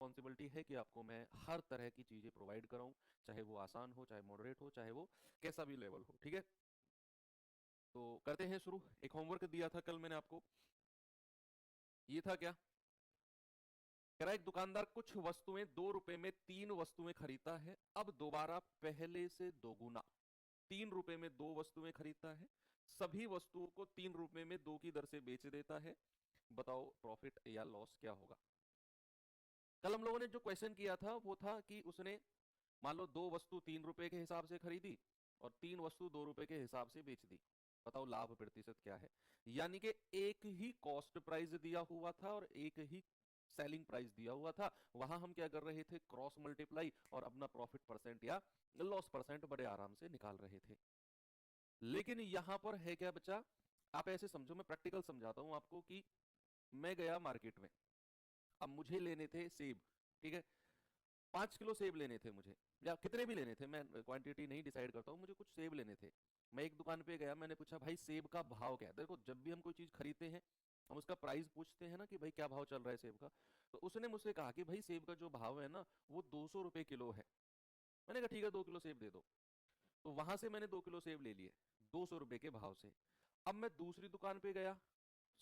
Responsibility है कि आपको मैं हर तरह की चीज़ें प्रोवाइड कराऊं, चाहे वो आसान हो, चाहे मॉडरेट हो, चाहे वो कैसा भी लेवल हो। ठीक है, तो करते हैं शुरू। एक होमवर्क दिया था कल मैंने आपको, ये था क्या, कह रहा एक दुकानदार कुछ वस्तुएं 2 रुपए में 3 वस्तुएं खरीदता है, अब दोबारा पहले से दोगुना 3 रुपए में 2 वस्तुएं खरीदता है, सभी वस्तुओं को 3 रुपए में 2 की दर से बेच देता है। बताओ प्रॉफिट या लॉस क्या होगा। कल हम लोगों ने जो क्वेश्चन किया था वो था कि उसने मान लो 2 वस्तु 3 रुपए के हिसाब से खरीदी और 3 वस्तु 2 रुपए के हिसाब से बेच दी। बताओ लाभ प्रतिशत क्या है। यानी कि एक ही कॉस्ट प्राइस दिया हुआ था और एक ही सेलिंग प्राइस दिया हुआ था, वहां हम क्या कर रहे थे, क्रॉस मल्टीप्लाई और अपना प्रॉफिट परसेंट या लॉस परसेंट बड़े आराम से निकाल रहे थे। लेकिन यहां पर है क्या बच्चा, आप ऐसे समझो, मैं प्रैक्टिकल समझाता हूं आपको कि मैं गया मार्केट में, अब मुझे लेने थे सेब। ठीक है, 5 किलो सेब लेने थे मुझे, या कितने भी लेने थे, मैं क्वांटिटी नहीं डिसाइड करता हूँ, मुझे कुछ सेब लेने थे। मैं एक दुकान पे गया, मैंने पूछा भाई सेब का भाव क्या है। देखो जब भी हम कोई चीज खरीदते हैं हम उसका प्राइस पूछते हैं ना कि भाई क्या भाव चल रहा है सेब का। तो उसने मुझसे कहा कि भाई सेब का जो भाव है ना वो 200 रुपए किलो है। मैंने कहा ठीक है 2 किलो सेब दे दो। तो वहां से मैंने 2 किलो सेब ले लिए 200 रुपए के भाव से। अब मैं दूसरी दुकान पे गया,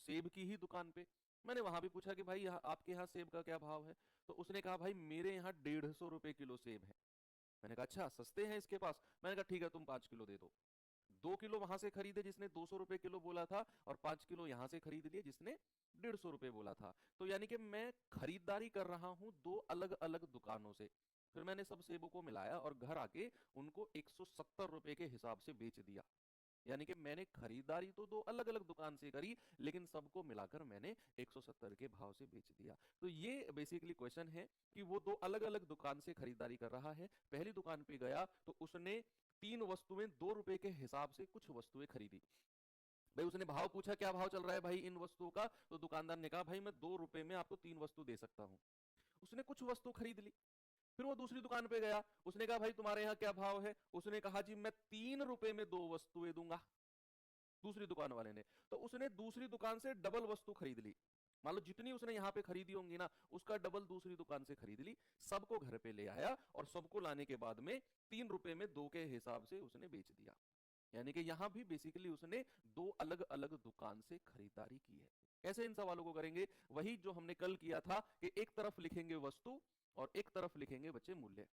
सेब की ही दुकान पे, मैंने वहां भी पूछा कि भाई यहाँ आपके यहाँ सेब का क्या भाव है। तो उसने कहा भाई मेरे यहाँ 150 रुपए किलो सेब है। मैंने कहा अच्छा सस्ते हैं इसके पास। मैंने कहा ठीक है तुम 5 किलो दे दो। 2 किलो वहां से खरीदे जिसने 200 रुपए किलो बोला था, और 5 किलो यहां से खरीद लिए जिसने 150 रुपए बोला था। तो यानी कि मैं खरीदारी कर रहा हूं दो अलग अलग दुकानों से। फिर मैंने सब सेबों को मिलाया और घर आके उनको 170 रुपए के हिसाब से बेच दिया। यानी कि मैंने खरीदारी तो दो अलग अलग दुकान से करी, लेकिन सबको मिलाकर मैंने 170 के भाव से बेच दिया। तो ये बेसिकली क्वेश्चन है कि वो दो अलग अलग दुकान से खरीदारी कर रहा है। पहली दुकान पे गया तो उसने 3 वस्तुएं 2 रुपए के हिसाब से कुछ वस्तुएं खरीदी। भाई उसने भाव पूछा क्या भाव चल रहा है भाई इन वस्तुओं का, तो दुकानदार ने कहा भाई मैं 2 रुपए में आपको 3 वस्तु दे सकता हूँ। उसने कुछ वस्तु खरीद ली। फिर वो दूसरी दुकान पे गया, उसने कहा भाई तुम्हारे यहाँ क्या भाव है। उसने कहा जी मैं 3 रुपए में 2 वस्तुएं दूंगा, दूसरी दुकान वाले ने। तो उसने दूसरी दुकान से डबल वस्तु खरीद ली। मान लो जितनी उसने यहाँ पे खरीदी होंगी ना उसका डबल दूसरी दुकान से खरीद ली, सबको घर पे ले आया और सबको लाने के बाद में 3 रुपए में 2 के हिसाब से उसने बेच दिया। यानी कि यहां भी बेसिकली उसने दो अलग अलग दुकान से खरीदारी की है। कैसे इन सवालों को करेंगे, वही जो हमने कल किया था कि एक तरफ लिखेंगे वस्तु और एक तरफ लिखेंगे बच्चे मूल्य।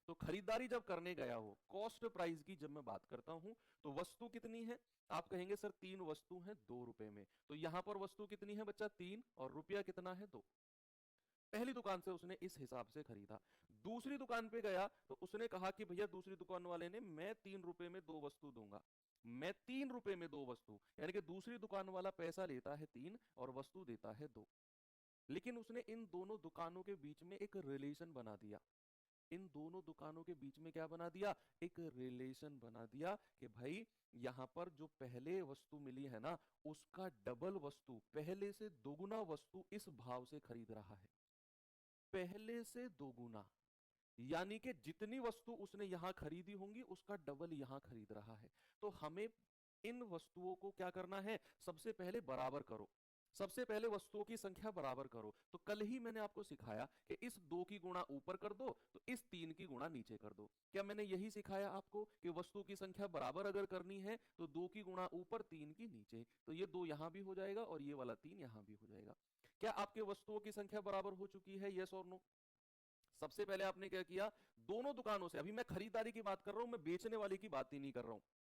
तो खरीदारी जब करने गया हो, कॉस्ट प्राइस की जब मैं बात करता हूं, तो वस्तु कितनी है, आप कहेंगे सर 3 वस्तु हैं 2 रुपए में। तो यहां पर वस्तु कितनी है बच्चा 3, और रुपया कितना है 2। पहली दुकान से उसने इस हिसाब से खरीदा। दूसरी दुकान पे गया तो उसने कहा कि भैया दूसरी दुकान वाले ने मैं 3 रुपए में 2 वस्तु दूंगा। मैं 3 रुपए में 2 वस्तु, यानी कि दूसरी दुकान वाला पैसा लेता है 3 और वस्तु देता है 2। लेकिन उसने इन दोनों दुकानों के बीच में एक रिलेशन बना दिया। इन दोनों दुकानों के बीच में क्या बना दिया, एक रिलेशन बना दिया कि भाई यहां पर जो पहले वस्तु मिली है ना उसका डबल वस्तु, पहले से दोगुना वस्तु इस भाव से खरीद रहा है। पहले से दोगुना, यानी कि जितनी वस्तु उसने यहां खरीदी होंगी उसका डबल यहां खरीद रहा है। तो हमें इन वस्तुओं को क्या करना है, सबसे पहले बराबर करो। सबसे पहले वस्तुओं की संख्या बराबर करो। तो कल ही मैंने आपको सिखाया कि इस 2 की गुणा ऊपर कर दो तो इस 3 की गुणा नीचे कर दो। क्या मैंने यही सिखाया आपको कि वस्तु की संख्या बराबर अगर करनी है तो 2 की गुणा ऊपर 3 की नीचे। तो ये 2 यहां भी हो जाएगा और ये वाला 3 यहां भी हो जाएगा। क्या आपके वस्तुओं की संख्या बराबर हो चुकी है, यस और नो। सबसे पहले आपने क्या किया, दोनों दुकानों से, अभी मैं खरीदारी की बात कर रहा हूं, मैं बेचने वाले की बात ही नहीं कर रहा हूं।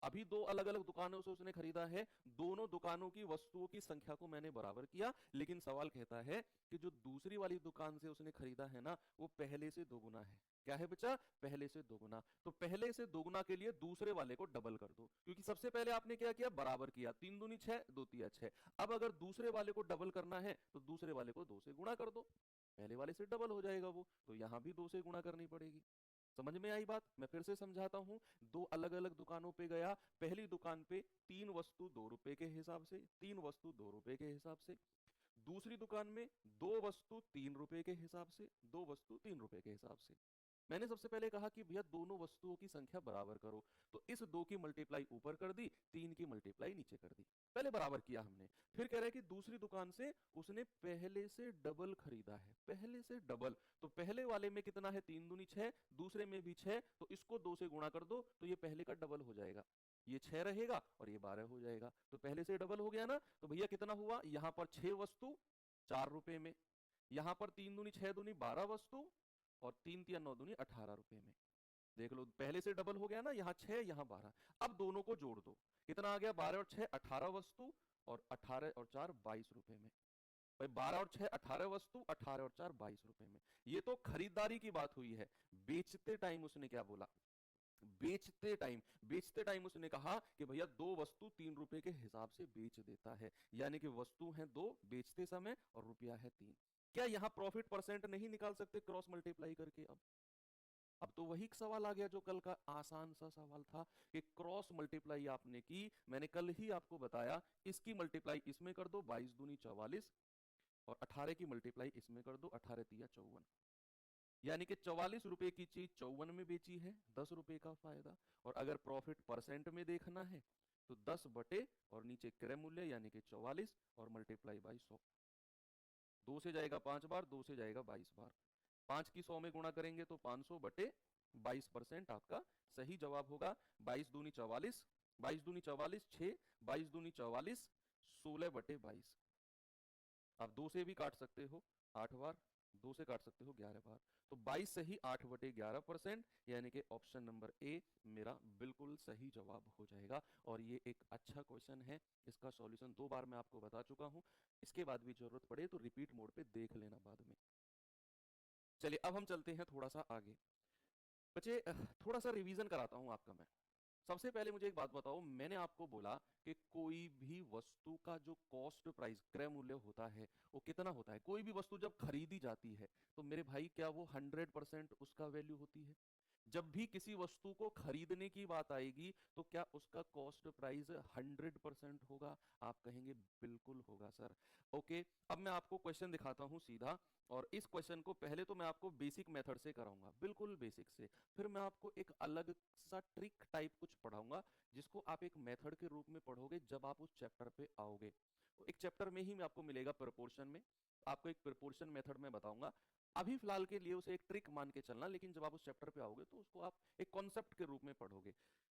अभी दो अलग अलग दुकानों से उसने खरीदा है, दोनों दुकानों की वस्तुओं की संख्या को मैंने बराबर किया। लेकिन सवाल कहता है कि जो दूसरी वाली दुकान से उसने खरीदा है ना वो पहले से दोगुना है। क्या है बच्चा, पहले से दोगुना। तो पहले से दोगुना के लिए दूसरे वाले को डबल कर दो, क्योंकि सबसे पहले आपने क्या किया, बराबर किया, 3 दूनी 6, 2 तिया 6। अब अगर दूसरे वाले को डबल करना है तो दूसरे वाले को 2 से गुणा कर दो, पहले वाले से डबल हो जाएगा वो, तो यहां भी 2 से गुणा करनी पड़ेगी। समझ में आई बात, मैं फिर से समझाता हूं। दो अलग अलग दुकानों पे गया, पहली दुकान पे 3 वस्तु 2 रुपए के हिसाब से, 3 वस्तु 2 रुपए के हिसाब से। दूसरी दुकान में 2 वस्तु 3 रुपए के हिसाब से, 2 वस्तु 3 रुपए के हिसाब से। मैंने सबसे पहले कहा कि भैया दोनों वस्तुओं की संख्या बराबर करो, तो इस 2 की मल्टीप्लाई ऊपर कर दी, 3 की मल्टीप्लाई नीचे कर दी, पहले बराबर किया हमने। फिर कह रहा है कि दूसरी दुकान से उसने पहले से डबल खरीदा है, पहले से डबल, तो पहले वाले में कितना है, 3 दूनी 6, दूसरे में भी 6, तो इसको 2 से गुणा कर दो तो ये पहले का डबल हो जाएगा, ये 6 रहेगा और ये 12 हो जाएगा, तो पहले से डबल हो गया ना। तो भैया कितना हुआ, यहाँ पर 6 वस्तु 4 रुपए में, यहाँ पर 3 दूनी 6 दूनी 12 वस्तु, और 3 तिया 9 दूनी 18 रुपए में। देख लो पहले से डबल हो गया ना, यहाँ 6 यहाँ 12। अब दोनों को जोड़ दो, कितना आ गया, 12 और 6 18 वस्तु, और 18 और 4 22 रुपए में। भाई 12 और 6 18 वस्तु, 18 और 4 22 रुपए में। ये तो खरीदारी की बात हुई है। बेचते टाइम उसने क्या बोला, बेचते टाइम उसने कहा कि भैया 2 वस्तु 3 रुपए के हिसाब से बेच देता है, यानी कि वस्तु है 2 बेचते समय और रुपया है 3। क्या यहाँ प्रॉफिट परसेंट नहीं निकाल सकते क्रॉस मल्टीप्लाई करके? अब तो वही सवाल आ गया जो कल का आसान सा सवाल था कि क्रॉस मल्टीप्लाई आपने की, मैंने कल ही आपको बताया, इसकी मल्टीप्लाई इसमें कर दो 22 दूनी 44, और 18 की मल्टीप्लाई इसमें कर दो 18 तिया 54, यानी कि 44 रुपए की चीज 54 में बेची है, 10 रुपए का फायदा। और अगर प्रॉफिट परसेंट में देखना है तो 10 बटे और नीचे क्रय मूल्य यानी कि 44 और मल्टीप्लाई बाई 100, 2 से जाएगा 5 बार, 2 से जाएगा 22 बार, 5 की 100 में गुणा करेंगे तो 500 बटे 22% आपका सही जवाब होगा। 22 दूनी 44, 22 दूनी 44 6, 22 दूनी 44, 16 बटे 22। आप 2 से भी काट सकते हो 8 बार, 2 से काट सकते हो 11 बार, तो 22 सही 8 बटे 11%, यानी कि ऑप्शन नंबर ए मेरा बिल्कुल सही जवाब हो जाएगा। और ये एक अच्छा क्वेश्चन है, इसका सॉल्यूशन 2 बार मैं आपको बता चुका हूं, इसके बाद भी जरूरत पड़े तो रिपीट मोड पे देख लेना बाद में। चलिए अब हम चलते हैं थोड़ा सा आगे। बच्चे थोड़ा सा रिवीजन कराता हूं आपका मैं। सबसे पहले मुझे एक बात बताओ, मैंने आपको बोला कि कोई भी वस्तु का जो कॉस्ट प्राइस क्रय मूल्य होता है वो कितना होता है। कोई भी वस्तु जब खरीदी जाती है तो मेरे भाई क्या वो 100% उसका वैल्यू होती है? जब भी किसी वस्तु को खरीदने की बात आएगी तो क्या उसका कॉस्ट प्राइस 100% होगा? आप कहेंगे बिल्कुल होगा सर। ओके, अब मैं आपको क्वेश्चन दिखाता हूं सीधा, और इस क्वेश्चन को पहले तो मैं आपको बेसिक मेथड से कराऊंगा, बिल्कुल बेसिक से, फिर मैं आपको एक अलग सा ट्रिक टाइप कुछ पढ़ाऊंगा जिसको आप एक मेथड के रूप में पढ़ोगे जब आप उस चैप्टर पे आओगे। तो एक चैप्टर में ही मैं आपको मिलेगा प्रपोर्शन में, आपको एक प्रपोर्शन मेथड में बताऊंगा। अभी फिलहाल के लिए उसे एक ट्रिक मान के चलना, लेकिन जब आप उस चैप्टर पे आओगे तो उसको आप एक कॉन्सेप्ट के रूप में पढ़ोगे।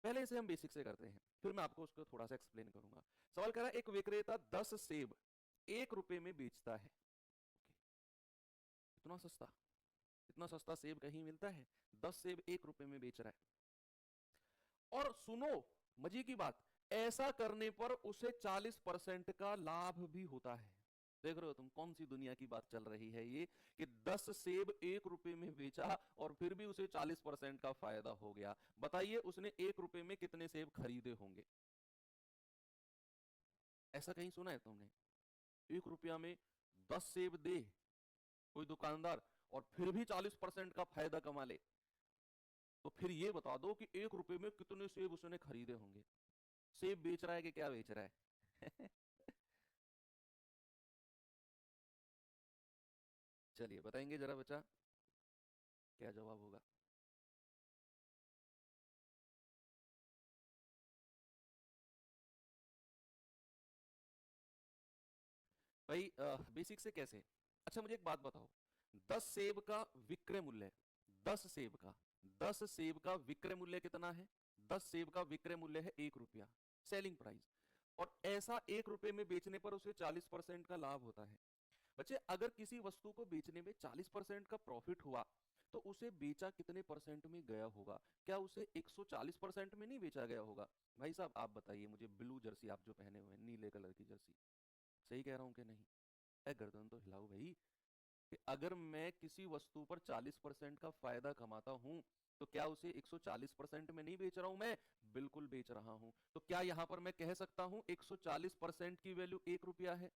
पहले से हम बेसिक से करते हैं, फिर मैं आपको उसको थोड़ा सा एक्सप्लेन करूंगा। सवाल कर रहा है, एक विक्रेता 10 सेब 1 रुपए में बेचता है। इतना सस्ता, इतना सस्ता सेब कहीं मिलता है? 10 सेब 1 रुपए में बेच रहा है। और सुनो मजे की बात, ऐसा करने पर उसे 40% का लाभ भी होता है। देख रहे हो तुम कौन सी दुनिया की बात चल रही है ये, कि 10 सेब 1 रुपए में बेचा और फिर भी उसे 40% का फायदा हो गया। बताइए उसने 1 रुपए में कितने सेब खरीदे होंगे? ऐसा कहीं सुना है तुमने? 1 रुपया में 10 सेब दे कोई दुकानदार और फिर भी 40% का फायदा कमा ले, तो फिर ये बता दो कि 1 रुपए में कितने सेब उसने खरीदे होंगे। सेब बेच रहा है कि क्या बेच रहा है? चलिए बताएंगे जरा बच्चा, क्या जवाब होगा? भाई बेसिक से कैसे? अच्छा मुझे एक बात बताओ, 10 सेब का विक्रय मूल्य, 10 सेब का 10 सेब का विक्रय मूल्य कितना है? 10 सेब का विक्रय मूल्य है 1 रुपया, सेलिंग प्राइस। और ऐसा 1 रुपए में बेचने पर उसे 40% का लाभ होता है। बच्चे अगर किसी वस्तु को बेचने में 40% का प्रॉफिट हुआ तो उसे बेचा कितने परसेंट में गया होगा? क्या उसे 140% में नहीं बेचा गया होगा? भाई साहब आप बताइए मुझे, ब्लू जर्सी आप जो पहने हुए हैं, नीले कलर की जर्सी, सही कह रहा हूं कि नहीं? गर्दन तो हिलाओ भाई, कि अगर मैं किसी वस्तु पर 40% का फायदा कमाता हूं तो क्या उसे 140% में नहीं बेच रहा हूं मैं? बिल्कुल बेच रहा हूं। तो क्या यहां पर मैं कह सकता हूं 140% की वैल्यू 1 रुपया है?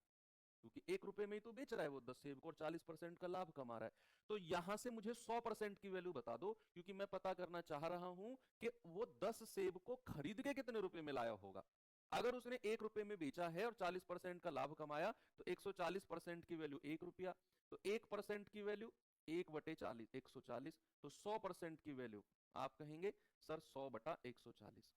क्योंकि 1 रुपए में ही तो बेच रहा है वो 10 सेब को और 40% का लाभ कमा रहा है। तो यहां से मुझे 100% की वैल्यू बता दो, क्योंकि मैं पता करना चाह रहा हूं कि वो 10 सेब को खरीद के कितने रुपए में लाया होगा। अगर उसने 1 रुपए में बेचा है और 40% का लाभ कमाया तो 140% की वैल्यू 1 रुपया, तो 1% की वैल्यू 1/40 140, तो 100% की वैल्यू आप कहेंगे सर 100/140।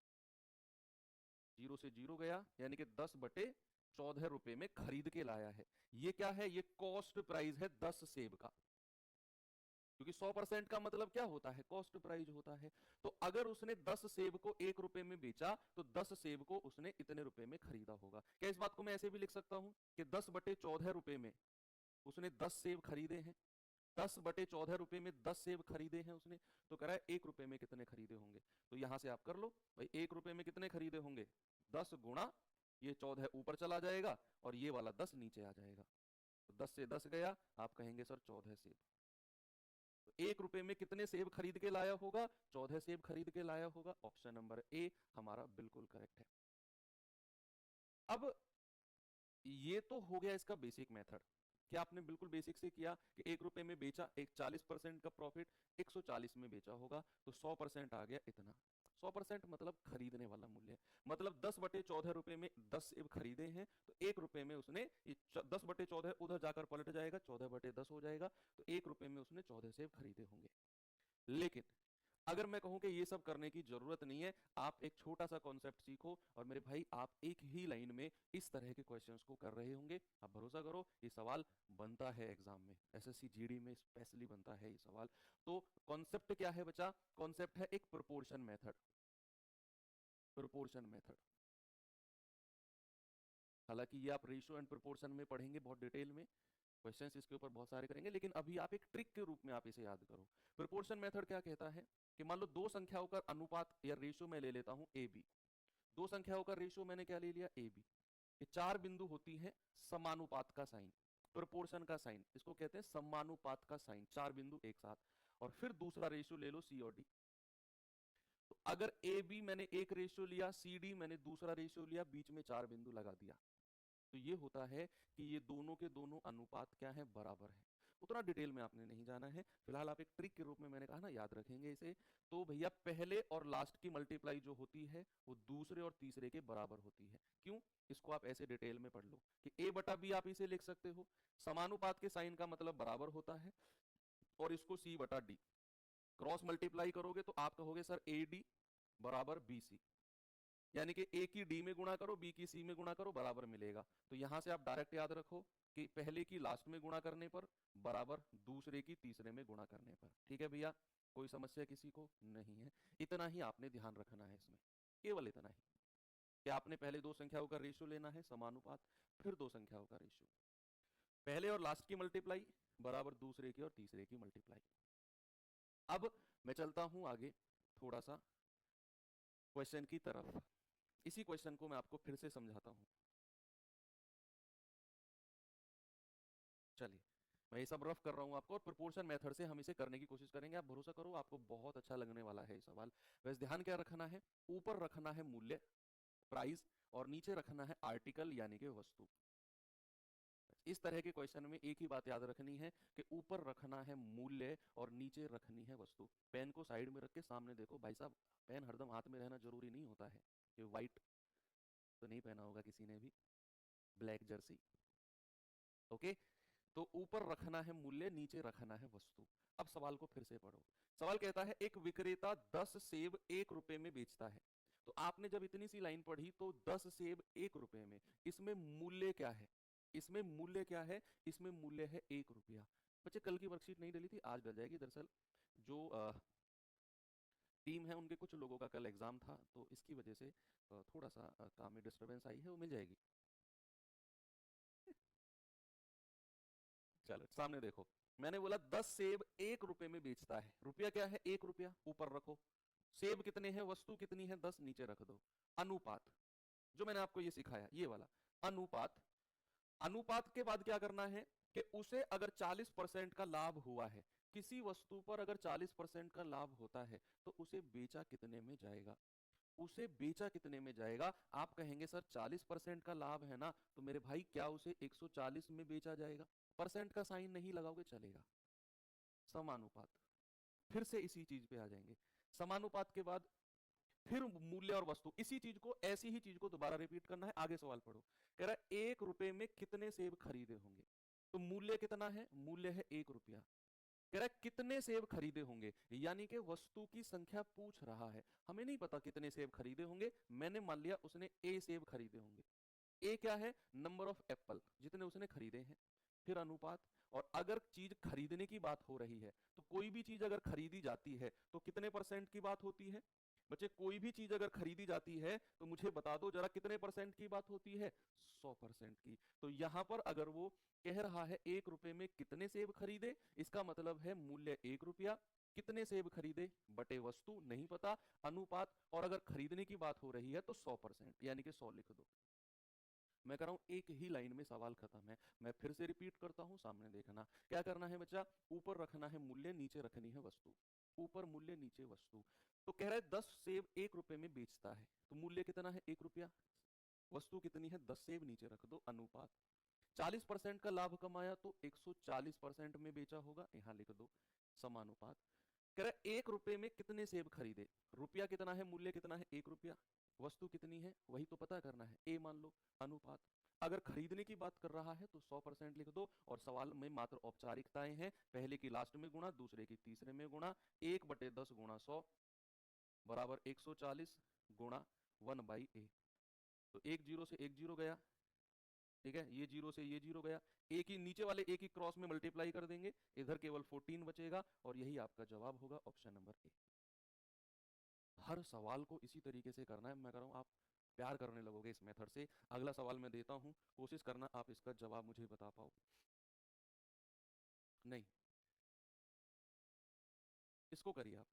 जीरो से जीरो गया, यानी कि 10/14 रुपए में खरीद के लाया है। ये क्या है, ये कॉस्ट प्राइस है 10 सेब का, क्योंकि 100% का मतलब क्या होता है, कॉस्ट प्राइस होता है। तो अगर उसने 10 सेब को 1 रुपए में बेचा तो 10 सेब को उसने इतने रुपए में खरीदा होगा। क्या इस बात को मैं ऐसे भी लिख सकता हूं कि 10/14 रुपए में उसने 10 सेब खरीदे हैं, 10/14 रुपए में 10 सेब खरीदे हैं उसने, तो कह रहा है 1 रुपए में कितने खरीदे होंगे। तो यहां से आप कर लो भाई, 1 रुपए में कितने खरीदे होंगे, 10 गुणा ये 14 ऊपर चला जाएगा और ये वाला 10 नीचे आ जाएगा, तो 10 से 10 गया, आप कहेंगे सर 14 सेब। तो 1 रुपए में कितने सेब खरीद के लाया होगा, 14 सेब खरीद के लाया होगा। ऑप्शन नंबर ए हमारा बिल्कुल करेक्ट है। अब ये तो हो गया इसका बेसिक मेथड, कि आपने बिल्कुल बेसिक से किया कि 1 रुपए में बेचा, एक 40% का प्रॉफिट 140 में बेचा होगा, तो 100% आ गया इतना। 100% मतलब खरीदने वाला मूल्य, मतलब 10/14 रुपए में 10 सेब खरीदे हैं, तो 1 रुपए में उसने 10/14 उधर जाकर पलट जाएगा, 14/10 हो जाएगा, तो 1 रुपए में उसने 14 सेब खरीदे होंगे। लेकिन अगर मैं कहूं कि ये सब करने की जरूरत नहीं है, आप एक छोटा सा कॉन्सेप्ट सीखो, और मेरे भाई आप एक ही लाइन में इस तरह के क्वेश्चंस को कर रहे होंगे। आप भरोसा करो, ये सवाल बनता है एग्जाम में, एसएससी जीडी में स्पेशली बनता है ये सवाल। तो कॉन्सेप्ट क्या है बच्चा, कॉन्सेप्ट है एक प्रोपोर्शन मेथड। प्रोपोर्शन मेथड, हालांकि ये आप रेशियो एंड प्रोपोर्शन में पढ़ेंगे बहुत डिटेल में, क्वेश्चंस इसके ऊपर बहुत सारे करेंगे, लेकिन अभी आप एक ट्रिक के रूप में आप इसे याद करो। प्रोपोर्शन मेथड क्या कहता है कि मान लो दो संख्याओं का अनुपात या रेशियो मैं ले लेता हूं ए बी। दो संख्याओं का रेशियो मैंने क्या ले लिया, ए बी। ये चार बिंदु होती है समानुपात का साइन, प्रोपोर्शन का साइन, इसको कहते हैं समानुपात का साइन, चार बिंदु एक साथ। और फिर दूसरा रेशियो ले लो सी और डी। तो अगर ए बी मैंने एक रेशियो लिया, सी डी मैंने दूसरा रेशियो लिया, बीच में चार बिंदु लगा दिया, तो ये होता है कि ये दोनों के दोनों अनुपात क्या है, बराबर है। उतना डिटेल में आपने नहीं जाना है, फिलहाल आप एक ट्रिक के रूप में मैंने कहा ना, याद रखेंगे इसे। तो भैया पहले और लास्ट की मल्टीप्लाई जो होती है वो दूसरे और तीसरे के बराबर होती है। क्यों, इसको आप ऐसे डिटेल में पढ़ लो कि a बटा बी आप इसे लिख सकते हो, समानुपात के साइन का मतलब बराबर होता है, और इसको c बटा डी क्रॉस मल्टीप्लाई करोगे तो आप कहोगे सर ए डी बराबर बी सी, यानी कि ए की डी में गुणा करो, बी की सी में गुणा करो, बराबर मिलेगा। तो यहां से आप डायरेक्ट याद रखो कि पहले की लास्ट में गुणा करने पर बराबर दूसरे की तीसरे में गुणा करने पर। ठीक है भैया, कोई समस्या किसी को नहीं है। इतना ही आपने ध्यान रखना है इसमें, केवल इतना ही कि आपने पहले दो संख्याओं का रेशियो लेना है समानुपात, फिर दो संख्याओं का रेशियो, पहले और लास्ट की मल्टीप्लाई बराबर दूसरे की और तीसरे की मल्टीप्लाई। अब मैं चलता हूं आगे थोड़ा सा क्वेश्चन की तरफ। इसी क्वेश्चन को मैं आपको फिर से समझाता हूं। चलिए, मैं ये सब रफ कर रहा हूँ आपको, और प्रोपोर्शन मेथड से हम इसे करने की कोशिश करेंगे। आप भरोसा करो, आपको बहुत अच्छा लगने वाला है ये सवाल। वैसे ध्यान क्या रखना है, ऊपर रखना है मूल्य प्राइस, और नीचे रखना है आर्टिकल यानी कि वस्तु। इस तरह के क्वेश्चन में एक ही बात याद रखनी है कि ऊपर रखना है मूल्य और नीचे रखनी है वस्तु। पेन को साइड में रख के सामने देखो भाई साहब, पेन हरदम हाथ में रहना जरूरी नहीं होता है। ये व्हाइट तो नहीं पहना होगा किसी ने भी, ब्लैक जर्सी, ओके। तो ऊपर रखना है मूल्य, नीचे रखना है वस्तु। अब सवाल को फिर से पढ़ो। सवाल कहता है एक विक्रेता 10 सेब 1 रुपए में बेचता है। तो आपने जब इतनी सी लाइन पढ़ी तो 10 सेब 1 रुपए में, इसमें मूल्य क्या है, इसमें मूल्य क्या है, इसमें मूल्य है 1 रुपया। बच्चे कल की वर्कशीट नहीं डली थी, आज डल जाएगी। दरअसल जो टीम है उनके कुछ लोगों का कल एग्जाम था, तो इसकी वजह से थोड़ा सा काम में डिस्टर्बेंस आई है, वो मिल जाएगी। चलो सामने देखो, मैंने बोला 10 सेब 1 रुपए में बेचता है। रुपया क्या है, 1 रुपया, ऊपर रखो। सेब कितने हैं, वस्तु कितनी है, 10, नीचे रख दो। अनुपात, जो मैंने आपको ये सिखाया ये वाला अनुपात। अनुपात के बाद क्या करना है कि उसे अगर 40% का लाभ हुआ है, किसी वस्तु पर अगर 40% का लाभ होता है तो उसे बेचा कितने में जाएगा, उसे बेचा कितने में जाएगा। आप कहेंगे सर 40% का लाभ है ना, तो मेरे भाई क्या उसे 140 में बेचा जाएगा। परसेंट का साइन नहीं लगाओगे चलेगा। समानुपात, फिर से इसी चीज पे आ जाएंगे। समानुपात के बाद फिर मूल्य और वस्तु, इसी चीज को, ऐसी ही चीज को दोबारा रिपीट करना है। आगे सवाल पढ़ो, कह रहा है 1 रुपए में कितने सेब खरीदे होंगे। तो मूल्य कितना है, मूल्य है 1 रुपया। कह रहा है कितने सेब खरीदे होंगे, यानी कि वस्तु की संख्या पूछ रहा है। हमें नहीं पता कितने सेब खरीदे होंगे, मैंने मान लिया उसने ए सेब खरीदे होंगे। ए क्या है, नंबर ऑफ एप्पल, जितने उसने खरीदे हैं, फिर अनुपात। और अगर चीज खरीदने की बात हो रही है तो कोई भी चीज अगर खरीदी जाती है तो कितने परसेंट की बात होती है बच्चे, कोई भी चीज अगर खरीदी जाती है तो मुझे बता दो जरा कितने परसेंट की बात होती है, 100% की। तो यहां पर अगर वो कह रहा है 1 रुपए में कितने सेब खरीदे, इसका मतलब है मूल्य 1 रुपया, कितने सेब खरीदे बटे वस्तु नहीं पता, अनुपात, और अगर खरीदने की बात हो रही है तो 100%, यानी कि 100 लिख दो। मैं कह रहा हूं एक ही लाइन में सवाल खत्म है। मैं फिर से रिपीट करता हूं, सामने देखना क्या करना है बच्चा, ऊपर रखना है मूल्य, नीचे रखनी है वस्तु। ऊपर मूल्य नीचे वस्तु। तो कह रहा है 10 सेब 1 रुपए में बेचता है, तो मूल्य कितना है 1 रुपया, वस्तु कितनी है 10 सेब, नीचे रख दो अनुपात। 40% का लाभ कमाया तो 140% में बेचा होगा, यहां लिख दो समानुपात। कह रहा है 1 रुपए में कितने सेब खरीदे, रुपया कितना है, मूल्य कितना है 1 रुपया, वस्तु कितनी है वही तो पता करना है, ए मान लो, अनुपात। अगर खरीदने की बात कर रहा है तो 100% लिख दो, और सवाल में मात्र औपचारिकताएं हैं, पहले की लास्ट में गुणा, दूसरे की तीसरे में गुणा, 1/10 गुणा 100 बराबर 140 गुणा 1/a। तो एक जीरो से एक जीरो गया, ठीक है, ये जीरो से ये जीरो गया, एक ही नीचे वाले एक ही क्रॉस में मल्टीप्लाई कर देंगे, इधर केवल 14 बचेगा, और यही आपका जवाब होगा, ऑप्शन नंबर ए। हर सवाल को इसी तरीके से करना है, मैं कह रहा हूँ आप प्यार करने लगोगे इस मेथड से। अगला सवाल मैं देता हूँ, कोशिश करना आप इसका जवाब मुझे बता पाओ। नहीं, इसको करिए आप,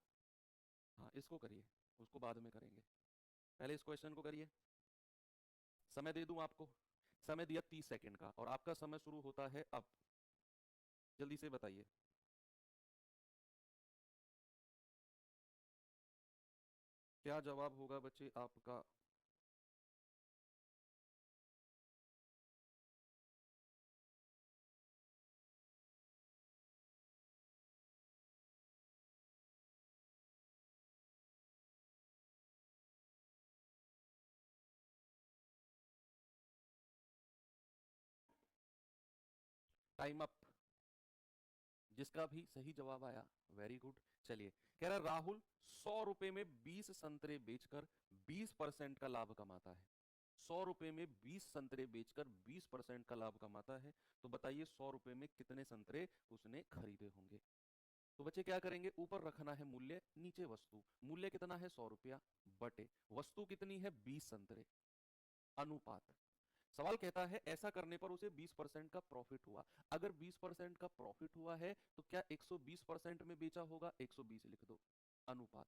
हाँ इसको करिए, उसको बाद में करेंगे, पहले इस क्वेश्चन को करिए। समय दे दूं आपको, समय दिया 30 सेकंड का, और आपका समय शुरू होता है अब, जल्दी से बताइए। क्या जवाब होगा बच्चे आपका? Time up. जिसका भी सही जवाब आया वेरी गुड। चलिए, कह रहा राहुल 100 रुपए में 20 संतरे बेचकर 20% का लाभ कमाता है। 100 रुपए में 20 संतरे बेचकर 20% का लाभ कमाता है, तो बताइए 100 रुपए में कितने संतरे उसने खरीदे होंगे। तो बच्चे क्या करेंगे, ऊपर रखना है मूल्य, नीचे वस्तु। मूल्य कितना है 100 रुपया, बटे वस्तु कितनी है 20 संतरे, अनुपात। सवाल कहता है ऐसा करने पर उसे 20% का प्रॉफिट हुआ। अगर 20% का प्रॉफिट हुआ है तो क्या 120% में बेचा होगा, 120 लिख दो, अनुपात।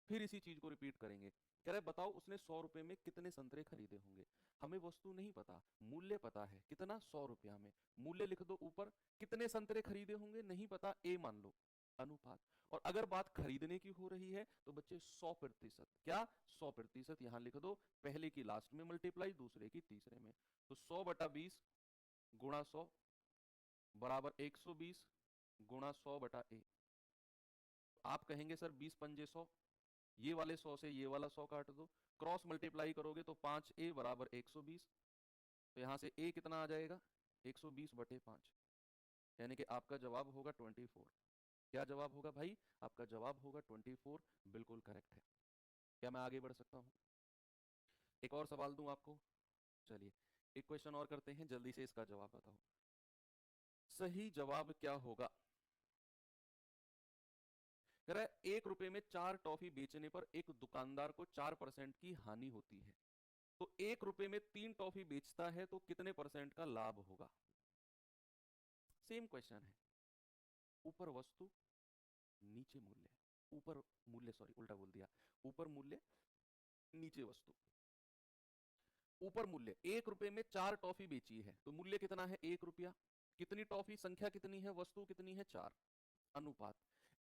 फिर इसी चीज को रिपीट करेंगे, कह रहे बताओ उसने 100 रुपए में कितने संतरे खरीदे होंगे। हमें वस्तु नहीं पता, मूल्य पता है, कितना 100 रुपया में, मूल्य लिख दो ऊपर, कितने संतरे खरीदे होंगे नहीं पता, ए मान लो, अनुपात। और अगर बात खरीदने की हो रही है तो बच्चे 100%, क्या 100%, यहां लिख दो, पहले की लास्ट में मल्टीप्लाई, दूसरे की तीसरे में। तो 100/20 गुणा 100 बराबर 120 गुणा 100/a। आप कहेंगे सर 20 पंजे 100, ये वाले 100 से ये वाला 100 काट दो, क्रॉस मल्टीप्लाई करोगे तो 5a बराबर 120। तो यहां से a कितना आ जाएगा 120/5, यानी कि आपका जवाब होगा 24। क्या जवाब होगा भाई, आपका जवाब होगा 24, बिल्कुल करेक्ट है। क्या मैं आगे बढ़ सकता हूँ, एक और सवाल दूं आपको? चलिए, एक क्वेश्चन और करते हैं, जल्दी से इसका जवाब बताओ। सही जवाब क्या होगा? कह रहा है 1 रुपए में 4 टॉफी बेचने पर एक दुकानदार को 4% की हानि होती है, तो 1 रुपए में 3 टॉफी बेचता है तो कितने परसेंट का लाभ होगा। सेम क्वेश्चन है, ऊपर वस्तु नीचे मूल्य, ऊपर मूल्य, सॉरी उल्टा बोल दिया, ऊपर मूल्य नीचे वस्तु। ऊपर मूल्य 1 रुपए में 4 टॉफी बेची है, तो मूल्य कितना है 1 रुपया, कितनी टॉफी, संख्या कितनी है, वस्तु कितनी है 4, अनुपात।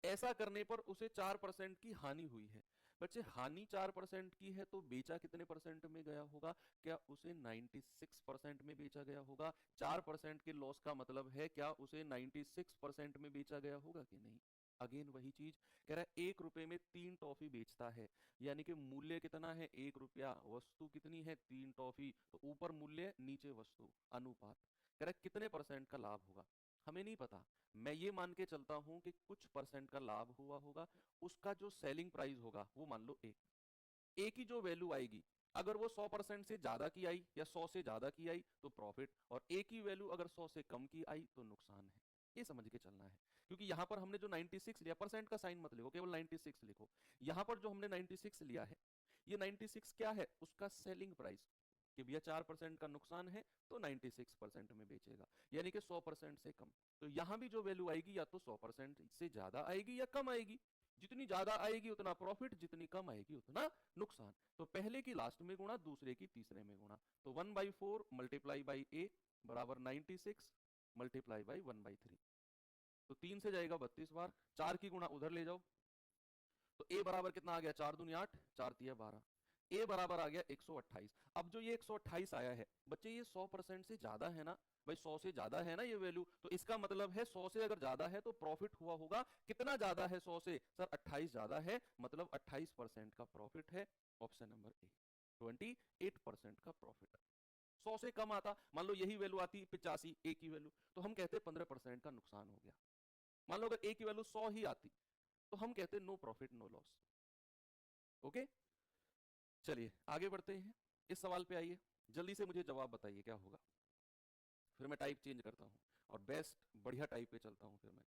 ऐसा करने पर उसे 4% की हानि हुई है। बच्चे हानि 4% की है तो बेचा कितने परसेंट में गया होगा, क्या उसे 96% में बेचा गया होगा। 4% के लॉस का मतलब है क्या उसे 96% में बेचा गया होगा कि नहीं। अगेन वही चीज, कह रहा है 1 रुपए में 3 टॉफी बेचता है, यानी कि मूल्य कितना है 1 रुपया, वस्तु कितनी है 3 टॉफी, तो ऊपर मूल्य नीचे वस्तु, अनुपात। कह रहा है कितने परसेंट का लाभ होगा। हमें नहीं पता। मैं ये मान के चलता हूं कि कुछ परसेंट का लाभ हुआ होगा, उसका जो सेलिंग प्राइस होगा वो मान लो ए की जो वैल्यू आएगी, अगर वो 100% से ज्यादा की आई या 100 से ज्यादा की आई तो प्रॉफिट, और ए की वैल्यू अगर 100 से कम की आई तो नुकसान है। ये समझ के चलना है, क्योंकि यहाँ पर हमने जो 96 लिया, परसेंट का साइन मत लिखो, केवल 96 लिखो। यहाँ पर जो हमने 96 लिया है, ये 96 क्या है, उसका सेलिंग प्राइस, कि भैया 4% का नुकसान है तो 96% में बेचेगा, यानी कि 100% से कम। तो यहाँ भी जो वैल्यू आएगी या तो 100% से ज्यादा आएगी या कम आएगी। जितनी ज्यादा आएगी उतना प्रॉफिट, जितनी कम आएगी उतना नुकसान। तो पहले की लास्ट में गुणा, दूसरे की तीसरे में गुणा। तो 1/4 मल्टीप्लाई बाई ए बराबर 96 मल्टीप्लाई बाई 1/3। तो 3 से जाएगा 32 बार, 4 की गुणा उधर ले जाओ, तो ए बराबर कितना आ गया, 4 दूनी 8, 4 तिया 12, ए बराबर आ गया 128। अब जो ये 128 आया है बच्चे, ये 100% से ज्यादा है ना भाई, 100 से ज्यादा है ना ये वैल्यू, तो इसका मतलब है 100 से अगर ज्यादा है तो प्रॉफिट हुआ होगा। कितना ज्यादा है 100 से, सर 28 ज्यादा है, मतलब 28% का प्रॉफिट है। ऑप्शन नंबर ए, 28% का प्रॉफिट। 100 से कम आता, मान लो यही वैल्यू आती 85 ए की वैल्यू, तो हम कहते 15% का नुकसान हो गया। मान लो अगर ए की वैल्यू 100 ही आती तो हम कहते no profit no loss. Okay, चलिए आगे बढ़ते हैं। इस सवाल पे आइए, जल्दी से मुझे जवाब बताइए क्या होगा, फिर मैं टाइप चेंज करता हूं और बेस्ट बढ़िया टाइप पे चलता हूं फिर मैं।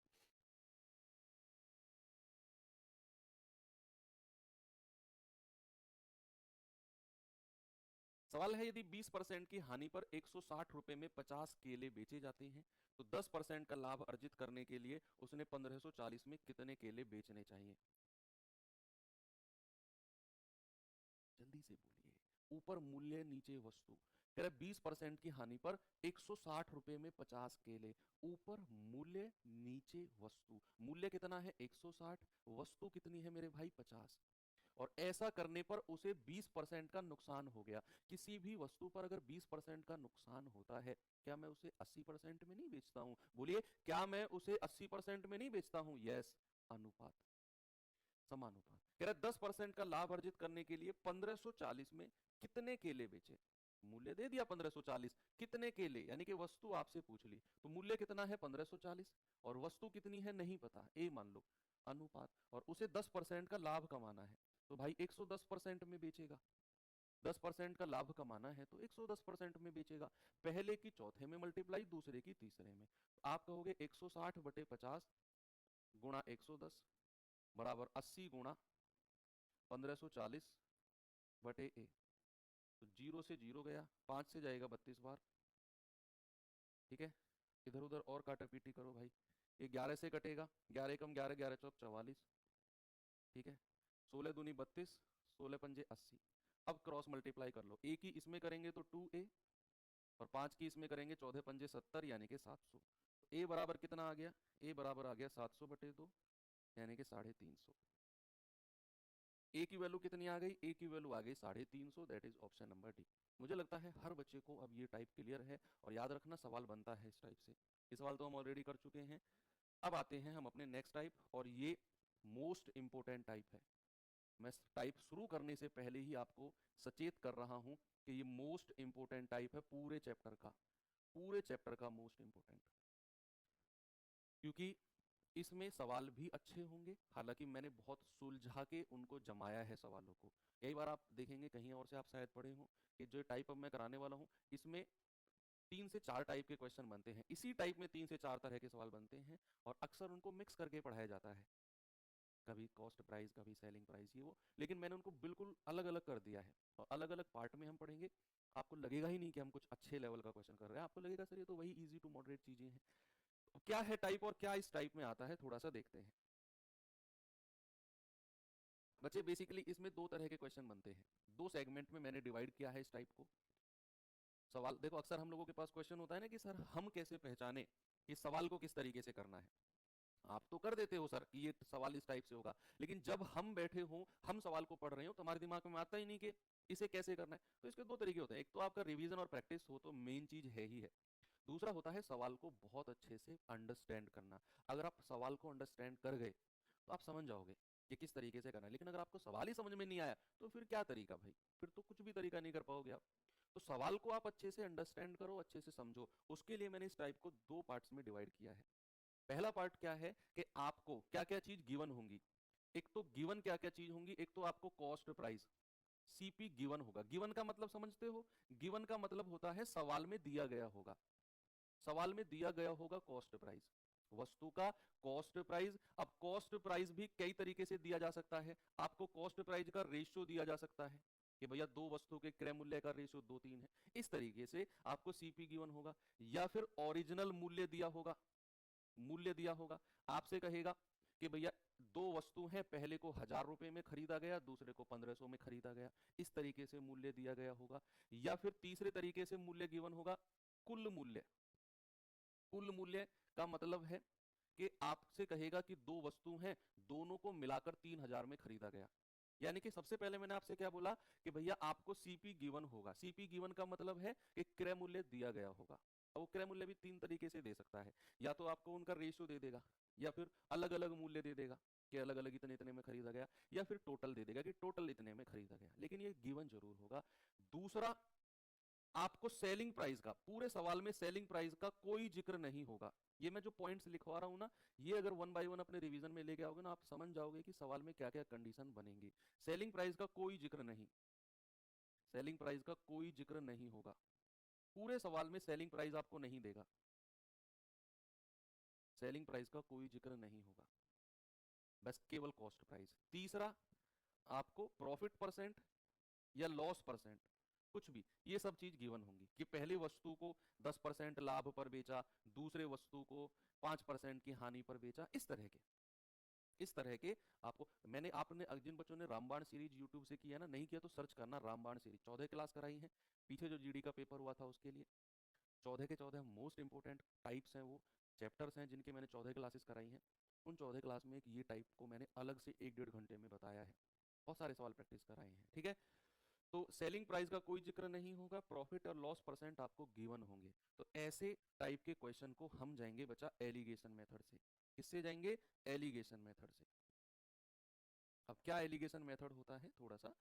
सवाल है, यदि 20% की हानि पर 160 रुपए में 50 केले बेचे जाते हैं तो 10% का लाभ अर्जित करने के लिए उसने 1540 में कितने केले बेचने चाहिए। जल्दी से बोलिए, ऊपर मूल्य नीचे वस्तु, कह रहा 20% की हानि पर 160 रुपए में 50 केले, ऊपर मूल्य नीचे वस्तु, मूल्य कितना है 160, वस्तु कितनी है मेरे भाई 50, और ऐसा करने पर उसे 20% का नुकसान हो गया। किसी भी वस्तु पर अगर 20% का नुकसान होता है, क्या मैं उसे 80% में नहीं बेचता हूं, बोलिए क्या मैं उसे 80% में नहीं बेचता हूं, यस, अनुपात, समानुपात। कह रहा 10% का लाभ अर्जित करने के लिए 1540 में कितने केले बेचे, मूल्य दे दिया 1540, कितने केले, यानी कि वस्तु आपसे पूछ ली, तो मूल्य कितना है 1540 और वस्तु कितनी है नहीं पता, ए मान लो, अनुपात, और उसे 10% का लाभ कमाना है तो भाई 110% में बेचेगा। 10% का लाभ कमाना है तो 110% में बेचेगा। पहले की चौथे में मल्टीप्लाई, दूसरे की तीसरे में, तो आप कहोगे 160 बटे 50 गुणा 110 बराबर 80 गुणा 1540 बटे ए, तो जीरो से जीरो गया, 5 से जाएगा 32 बार, ठीक है। इधर उधर और काटा पीटी करो भाई, ये 11 से कटेगा, 11 कम 11, 11 चौक 44, ठीक है। 16 दूनी 32, 16 पंजे 80। अब क्रॉस मल्टीप्लाई कर लो, ए की इसमें करेंगे तो 2a, और 5 की इसमें करेंगे 14 पंजे 70 यानी कि 700। ए बराबर कितना आ गया, ए बराबर आ गया 700 बटे 2 यानी कि 350। ए की वैल्यू कितनी आ गई, ए की वैल्यू आ गई 350, that is option number D. मुझे लगता है हर बच्चे को अब ये टाइप क्लियर है, और याद रखना सवाल बनता है इस टाइप से। ये सवाल तो हम ऑलरेडी कर चुके हैं। अब आते हैं हम अपने नेक्स्ट टाइप, और ये मोस्ट इंपोर्टेंट टाइप है। मैं टाइप शुरू करने से पहले ही आपको सचेत कर रहा हूं कि ये मोस्ट इंपोर्टेंट टाइप है पूरे चैप्टर का, पूरे चैप्टर का मोस्ट इंपोर्टेंट, क्योंकि इसमें सवाल भी अच्छे होंगे। हालांकि मैंने बहुत सुलझा के उनको जमाया है सवालों को। कई बार आप देखेंगे कहीं और से आप शायद पढ़े हो कि जो टाइप अब मैं कराने वाला हूँ इसमें 3 से 4 टाइप के क्वेश्चन बनते हैं, इसी टाइप में 3 से 4 तरह के सवाल बनते हैं, और अक्सर उनको मिक्स करके पढ़ाया जाता है, कभी कॉस्ट प्राइस कभी सेलिंग प्राइस ये वो, लेकिन मैंने उनको बिल्कुल अलग अलग कर दिया है, और अलग अलग पार्ट में हम पढ़ेंगे। आपको लगेगा ही नहीं कि हम कुछ अच्छे लेवल का क्वेश्चन कर रहे हैं, आपको लगेगा सर ये तो वही इजी टू मॉडरेट चीजें हैं। तो क्या है टाइप और क्या इस टाइप में आता है, थोड़ा सा देखते हैं बच्चे। बेसिकली इसमें 2 तरह के क्वेश्चन बनते हैं, 2 सेगमेंट में मैंने डिवाइड किया है इस टाइप को। सवाल देखो, अक्सर हम लोगों के पास क्वेश्चन होता है ना कि सर हम कैसे पहचाने कि सवाल को किस तरीके से करना है। आप तो कर देते हो सर कि ये सवाल इस टाइप से होगा, लेकिन जब हम बैठे हो, हम सवाल को पढ़ रहे हो, तो हमारे दिमाग में आता ही नहीं कि इसे कैसे करना है। तो इसके 2 तरीके होते हैं, एक तो आपका रिवीजन और प्रैक्टिस हो तो मेन चीज है ही है, दूसरा होता है सवाल को बहुत अच्छे से अंडरस्टैंड करना। अगर आप सवाल को अंडरस्टैंड कर गए तो आप समझ जाओगे कि किस तरीके से करना है, लेकिन अगर आपको सवाल ही समझ में नहीं आया तो फिर क्या तरीका भाई, फिर तो कुछ भी तरीका नहीं कर पाओगे आप। तो सवाल को आप अच्छे से अंडरस्टैंड करो, अच्छे से समझो। उसके लिए मैंने इस टाइप को दो पार्ट्स में डिवाइड किया है। पहला पार्ट क्या है कि आपको क्या क्या चीज गिवन होंगी। एक तो गिवन क्या क्या चीज होंगी, एक तो आपको कॉस्ट प्राइस सीपी गिवन होगा। गिवन का मतलब समझते हो? गिवन का मतलब होता है सवाल में दिया गया होगा। सवाल में दिया गया होगा कॉस्ट प्राइस, वस्तु का कॉस्ट प्राइस। अब कॉस्ट प्राइस भी कई तरीके से दिया जा सकता है। आपको कॉस्ट प्राइस का रेशियो दिया जा सकता है कि भैया दो वस्तु के क्रय मूल्य का रेशियो 2:3 है, इस तरीके से आपको सीपी गिवन होगा। या फिर ओरिजिनल मूल्य दिया होगा, मूल्य दिया होगा। आपसे कहेगा कि भैया दो वस्तु हैं, पहले को 1000 रुपए में खरीदा गया, दूसरे को 1500 में खरीदा गया, इस तरीके से मूल्य दिया गया होगा। या फिर तीसरे तरीके से मूल्य गिवन होगा कुल मूल्य। कुल मूल्य का मतलब है कि आपसे कहेगा कि दो वस्तु हैं, दोनों को मिलाकर 3000 में खरीदा गया। यानी कि सबसे पहले मैंने आपसे क्या बोला कि भैया आपको सीपी गिवन होगा। सीपी गिवन का मतलब है कि क्रय मूल्य दिया गया होगा। अब वो क्रय मूल्य भी तीन तरीके से दे सकता है, या तो आपको उनका रेशियो दे देगा, या फिर अलग अलग मूल्य दे देगा कि अलग अलग इतने इतने में खरीदा गया, या फिर टोटल दे देगा कि टोटल इतने में खरीदा गया, लेकिन ये गिवन जरूर होगा। दूसरा, आपको सेलिंग प्राइस का, पूरे सवाल में सेलिंग प्राइस का कोई जिक्र नहीं होगा। ये मैं जो पॉइंट्स लिखवा रहा हूं ना, ये अगर वन बाय वन अपने रिवीजन में लेके आओगे ना, आप समझ जाओगे कि सवाल में क्या क्या कंडीशन बनेंगी। सेलिंग प्राइस का कोई जिक्र नहीं, सेलिंग प्राइस का कोई जिक्र नहीं होगा। पूरे सवाल में सेलिंग प्राइस आपको नहीं देगा, सेलिंग प्राइस का कोई जिक्र नहीं होगा, बस केवल कॉस्ट प्राइस। तीसरा, आपको प्रॉफिट परसेंट या लॉस परसेंट, कुछ भी, ये सब चीज गिवन होंगी कि पहली वस्तु को 10% लाभ पर बेचा, दूसरे वस्तु को 5% की हानि पर बेचा, इस तरह के आपको मैंने, आपने जिन बच्चों ने रामबाण सीरीज यूट्यूब से किया ना, नहीं किया तो सर्च करना रामबाण सीरीज, 14 क्लास कराई है पीछे जो जीडी का पेपर हुआ था उसके लिए। 14 के 14 मोस्ट इंपोर्टेंट टाइप्स हैं, वो चैप्टर्स हैं जिनके मैंने 14 क्लासेस कराई हैं। उन 14 क्लास में एक ये टाइप को मैंने अलग से 1-1.5 घंटे में बताया है, बहुत सारे सवाल प्रैक्टिस कराए हैं, ठीक है। तो सेलिंग प्राइस का कोई जिक्र नहीं होगा, प्रॉफिट और लॉस परसेंट आपको गिवन होंगे। तो ऐसे टाइप के क्वेश्चन को हम जाएंगे बच्चा एलिगेशन मेथड से। किससे जाएंगे? एलिगेशन मेथड से। अब क्या एलिगेशन मेथड होता है, थोड़ा सा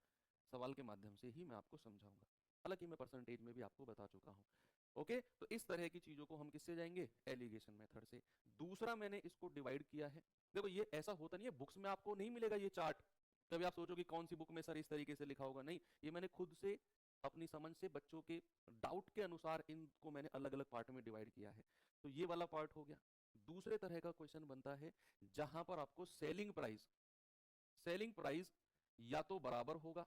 सवाल के माध्यम से ही मैं आपको समझाऊंगा, हालांकि मैं परसेंटेज में भी आपको बता चुका हूँ। ओके, तो इस तरह की चीजों को हम किससे जाएंगे? एलिगेशन मेथड से। दूसरा, मैंने इसको डिवाइड किया है। देखो ये ऐसा होता नहीं है, बुक्स में आपको नहीं मिलेगा ये चार्ट। कभी आप सोचो कि कौन सी बुक में सर इस तरीके से लिखा होगा, नहीं, ये मैंने खुद से अपनी समझ से बच्चों के डाउट के अनुसार इनको मैंने अलग अलग पार्ट में डिवाइड किया है। तो ये वाला पार्ट हो गया। दूसरे तरह का क्वेश्चन बनता है जहां पर आपको सेलिंग प्राइस या तो बराबर होगा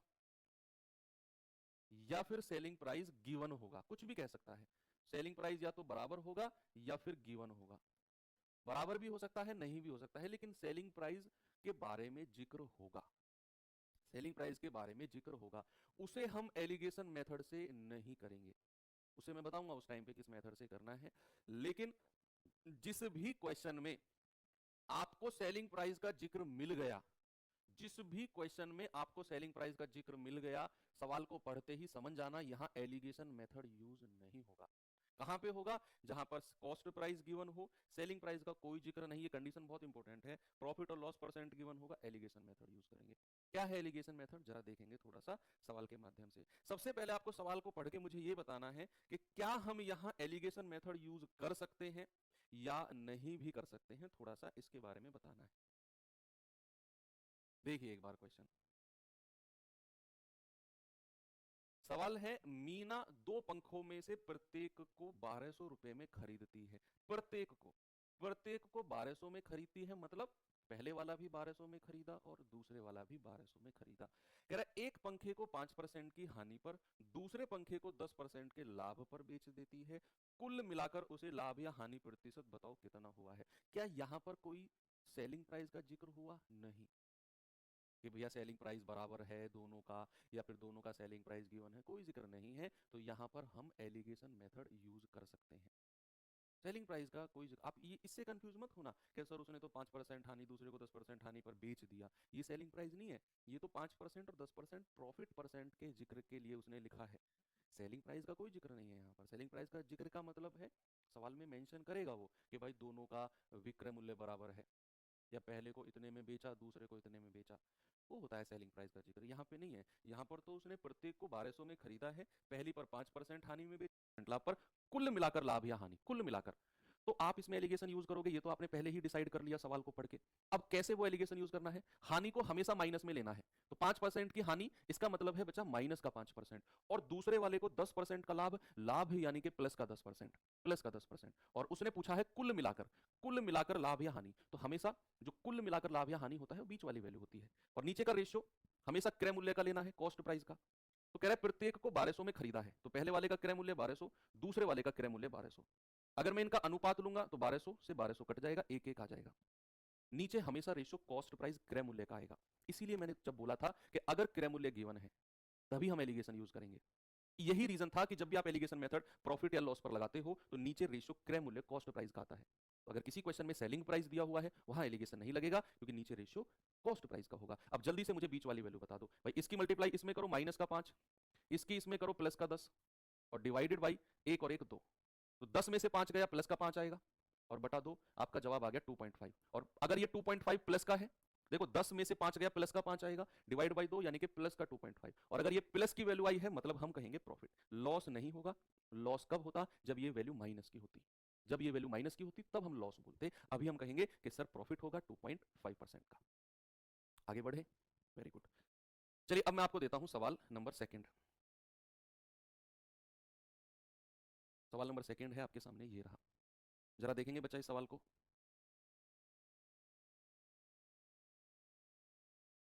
या फिर सेलिंग प्राइस गिवन होगा, कुछ भी कह सकता है। सेलिंग प्राइस या तो बराबर होगा या फिर गिवन होगा। बराबर भी हो सकता है, नहीं भी हो सकता है, लेकिन सेलिंग प्राइस के बारे में जिक्र होगा, सेलिंग प्राइस के बारे में जिक्र होगा। उसे हम एलिगेशन मेथड से नहीं करेंगे, उसे मैं बताऊंगा उस टाइम पे किस मेथड से करना है। लेकिन जिस भी क्वेश्चन में आपको सेलिंग प्राइस का जिक्र मिल गया, जिस भी क्वेश्चन में आपको सेलिंग प्राइस का जिक्र मिल गया, सवाल को पढ़ते ही समझ जाना यहां एलिगेशन मेथड यूज नहीं होगा। कहां पे होगा? जहां पर कॉस्ट प्राइस गिवन हो, सेलिंग प्राइस का कोई जिक्र नहीं, ये कंडीशन बहुत इंपॉर्टेंट है, प्रॉफिट और लॉस परसेंट गिवन होगा, एलिगेशन मेथड यूज करेंगे। क्या है एलिगेशन मेथड, जरा देखेंगे थोड़ा सा सवाल के माध्यम से। सबसे पहले आपको सवाल को पढ़ के मुझे ये बताना है कि क्या हम यहां एलिगेशन मेथड यूज कर सकते हैं या नहीं भी कर सकते हैं, थोड़ा सा इसके बारे में बताना है। देखिए एक बार क्वेश्चन, सवाल है, मीना दो पंखों में से प्रत्येक को 1200 रुपए में खरीदती है। प्रत्येक को 1200 में खरीदती है, मतलब पहले वाला भी 1200 में खरीदा और दूसरे वाला भी 1200 में खरीदा। कह रहा है एक पंखे को 5% की हानि पर, दूसरे पंखे को 10% के लाभ पर बेच देती है, कुल मिलाकर उसे लाभ या हानि प्रतिशत बताओ कितना हुआ है। क्या यहां पर कोई सेलिंग प्राइस का जिक्र हुआ? नहीं, कि भैया सेलिंग प्राइस बराबर है दोनों का, या फिर दोनों का सेलिंग प्राइस गिवन है, कोई जिक्र नहीं है। तो यहाँ पर हम एलिगेशन मेथड यूज कर सकते हैं। सेलिंग प्राइस का कोई जिक्र, आप ये इससे कंफ्यूज मत होना कि सर उसने तो 5% हानि, दूसरे को 10% हानि पर बेच दिया, ये सेलिंग प्राइस नहीं है। ये तो 5% और 10% प्रॉफिट परसेंट के जिक्र के लिए उसने लिखा है। सेलिंग प्राइस का कोई जिक्र नहीं है यहाँ पर। सेलिंग प्राइस का जिक्र का मतलब है, सवाल में मेंशन करेगा वो कि भाई दोनों का विक्रय मूल्य बराबर है, या पहले को इतने में बेचा, दूसरे को इतने में बेचा। वो होता है सेलिंग प्राइस का जिक्र, यहाँ पे नहीं है। यहाँ पर तो उसने प्रत्येक को 1200 में खरीदा है, पहली पर 5% हानि में बेचा लाभ पर, कुल मिलाकर लाभ या हानि, कुल मिलाकर। तो आप इसमें एलिगेशन यूज करोगे, ये तो आपने पहले ही डिसाइड कर लिया सवाल को पढ़ के। अब कैसे वो एलिगेशन यूज करना है, हानि को हमेशा माइनस में लेना है। तो 5% की हानि, इसका मतलब है बचा माइनस का 5%, और दूसरे वाले को 10% का लाभ, लाभ यानी कि प्लस का 10%, प्लस का 10%। और उसने पूछा है कुल मिलाकर, कुल मिलाकर लाभ या हानि, तो हमेशा जो कुल मिलाकर लाभ या हानि होता है वो बीच वाली वैल्यू होती है। और नीचे का रेशियो हमेशा क्रय मूल्य का लेना है, कॉस्ट प्राइस का। तो कह रहा है प्रत्येक को 1200 में खरीदा है, तो पहले वाले का क्रय मूल्य 1200, दूसरे वाले का क्रय मूल्य 1200। अगर मैं इनका अनुपात लूंगा तो 1200 से 1200 कट जाएगा, एक एक आ जाएगा। नीचे हमेशा रेशियो कॉस्ट प्राइस क्रय मूल्य का आएगा। इसीलिए मैंने जब बोला था कि अगर क्रय मूल्य गिवन है तभी हम एलिगेशन यूज करेंगे। यही रीजन था कि जब भी आप एलिगेशन मेथड प्रॉफिट या लॉस पर लगाते हो तो नीचे रेशियो क्रय मूल्य कॉस्ट प्राइस का आता है। तो अगर किसी क्वेश्चन में सेलिंग प्राइस दिया हुआ है वहां एलिगेशन नहीं लगेगा, क्योंकि नीचे रेशियो कॉस्ट प्राइस का होगा। अब जल्दी से मुझे बीच वाली वैल्यू बता दो भाई, इसकी मल्टीप्लाई इसमें करो माइनस का 5, इसकी इसमें करो प्लस का 10, और डिवाइडेड बाई एक और एक 2। तो 10 में से 5 गया, प्लस का 5 आएगा, और बटा 2, आपका जवाब आ गया 2.5। और अगर ये 2.5 प्लस का है, देखो 10 में से 5 गया, प्लस का 5 आएगा, डिवाइड बाई 2 यानी कि प्लस का 2.5। और अगर ये प्लस की वैल्यू आई है मतलब हम कहेंगे प्रॉफिट। लॉस नहीं होगा। लॉस कब होता, जब ये वैल्यू माइनस की होती। जब ये वैल्यू माइनस की होती तब हम लॉस बोलते। अभी हम कहेंगे कि सर प्रॉफिट होगा 2.5% का। आगे बढ़े, वेरी गुड। चलिए अब मैं आपको देता हूं सवाल नंबर सेकंड। सवाल नंबर सेकंड है आपके सामने, ये रहा। जरा देखेंगे बच्चा इस सवाल को।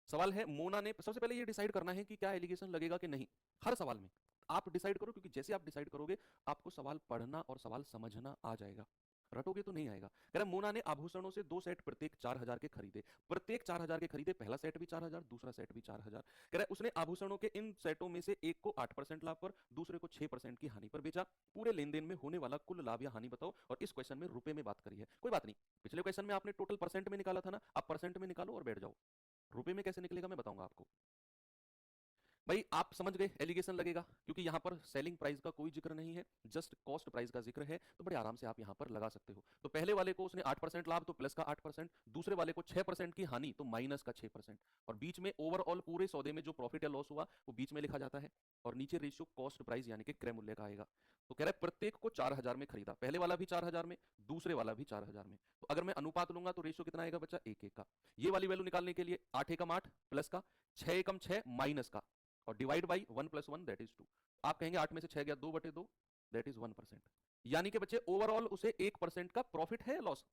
सवाल है, मोना ने, सबसे पहले ये डिसाइड करना है कि क्या एलिगेशन लगेगा कि नहीं। हर सवाल में आप डिसाइड करो, क्योंकि जैसे आप डिसाइड करोगे आपको सवाल पढ़ना और सवाल समझना आ जाएगा, रटोगे तो नहीं आएगा। कह रहा मोना ने आभूषणों से 2 सेट प्रत्येक 4000 के खरीदे। प्रत्येक 4000 के खरीदे, पहला सेट भी 4000, दूसरा सेट भी 4000। कह रहा उसने आभूषणों के इन सेटों में से एक को 8% लाभ पर, दूसरे को 6% की हानि पर बेचा। पूरे लेन देन में होने वाला कुल लाभ या हानि बताओ। और इस क्वेश्चन में रुपए में बात करी है। कोई बात नहीं, पिछले क्वेश्चन में आपने टोटल परसेंट में निकाला था ना, आप परसेंट में निकालो और बैठ जाओ। रुपए में कैसे निकलेगा मैं बताऊंगा आपको। भाई आप समझ गए एलिगेशन लगेगा, क्योंकि यहाँ पर सेलिंग प्राइस का कोई जिक्र नहीं है, जस्ट कॉस्ट प्राइस का जिक्र है। तो बड़े आराम से आप यहाँ पर लगा सकते हो। तो पहले वाले को उसने 8% लाभ तो प्लस का 8%, दूसरे वाले को 6% की हानि तो माइनस का 6%। और बीच में ओवरऑल पूरे सौदे में जो प्रॉफिट या लॉस हुआ वो बीच में लिखा जाता है। और नीचे रेशियो कॉस्ट प्राइस यानी कि क्रय मूल्य का आएगा। तो कह रहा है प्रत्येक को 4000 में खरीदा, पहले वाला भी 4000 में, दूसरे वाला भी 4000 में। तो अगर मैं अनुपात लूंगा तो रेशियो कितना आएगा बच्चा, 1 1 का। ये वाली वैल्यू निकालने के लिए 8 एकम 8 प्लस का, 6 एकम 6 माइनस का, और डिवाइड बाई 1 + 1 दैट इज 2। आप कहेंगे 8 में से 6 गया 2/2, दैट इज 1%। यानी कि बच्चे ओवरऑल उसे 1% का प्रॉफिट है या लॉस,